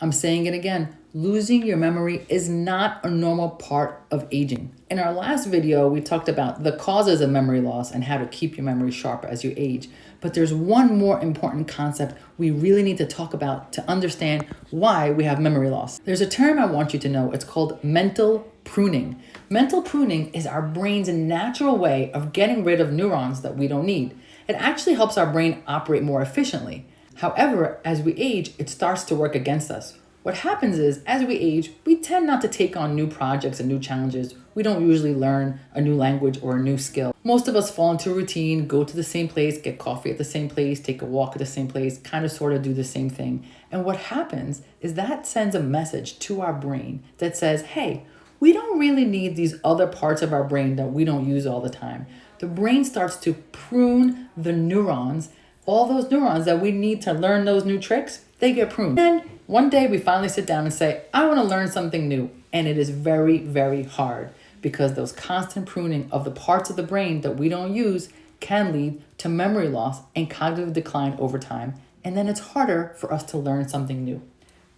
I'm saying it again, losing your memory is not a normal part of aging. In our last video, we talked about the causes of memory loss and how to keep your memory sharp as you age. But there's one more important concept we really need to talk about to understand why we have memory loss. There's a term I want you to know. It's called mental pruning. Mental pruning is our brain's natural way of getting rid of neurons that we don't need. It actually helps our brain operate more efficiently. However, as we age, it starts to work against us. What happens is, as we age, we tend not to take on new projects and new challenges. We don't usually learn a new language or a new skill. Most of us fall into a routine, go to the same place, get coffee at the same place, take a walk at the same place, kind of sort of do the same thing. And what happens is that sends a message to our brain that says, hey, we don't really need these other parts of our brain that we don't use all the time. The brain starts to prune the neurons. All those neurons that we need to learn those new tricks, they get pruned. And one day we finally sit down and say, I want to learn something new. And it is very, very hard because those constant pruning of the parts of the brain that we don't use can lead to memory loss and cognitive decline over time. And then it's harder for us to learn something new.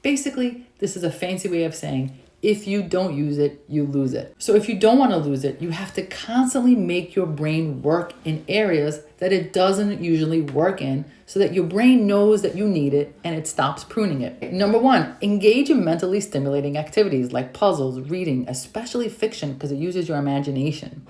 Basically, this is a fancy way of saying, if you don't use it, you lose it. So if you don't want to lose it, you have to constantly make your brain work in areas that it doesn't usually work in so that your brain knows that you need it and it stops pruning it. Number one, engage in mentally stimulating activities like puzzles, reading, especially fiction because it uses your imagination.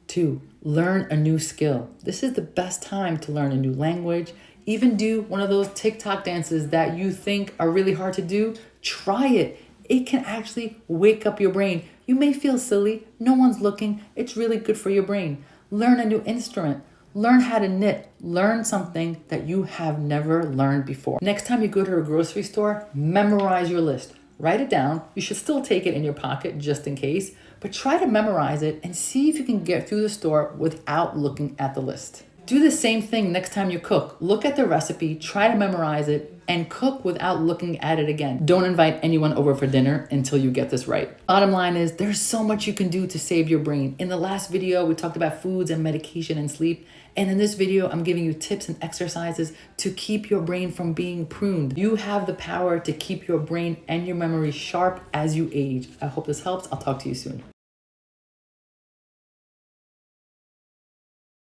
2, learn a new skill. This is the best time to learn a new language. Even do one of those TikTok dances that you think are really hard to do. Try it. It can actually wake up your brain. You may feel silly, no one's looking. It's really good for your brain. Learn a new instrument. Learn how to knit. Learn something that you have never learned before. Next time you go to a grocery store, memorize your list. Write it down. You should still take it in your pocket just in case, but try to memorize it and see if you can get through the store without looking at the list. Do the same thing next time you cook. Look at the recipe, try to memorize it, and cook without looking at it again. Don't invite anyone over for dinner until you get this right. Bottom line is, there's so much you can do to save your brain. In the last video, we talked about foods and medication and sleep. And in this video, I'm giving you tips and exercises to keep your brain from being pruned. You have the power to keep your brain and your memory sharp as you age. I hope this helps. I'll talk to you soon.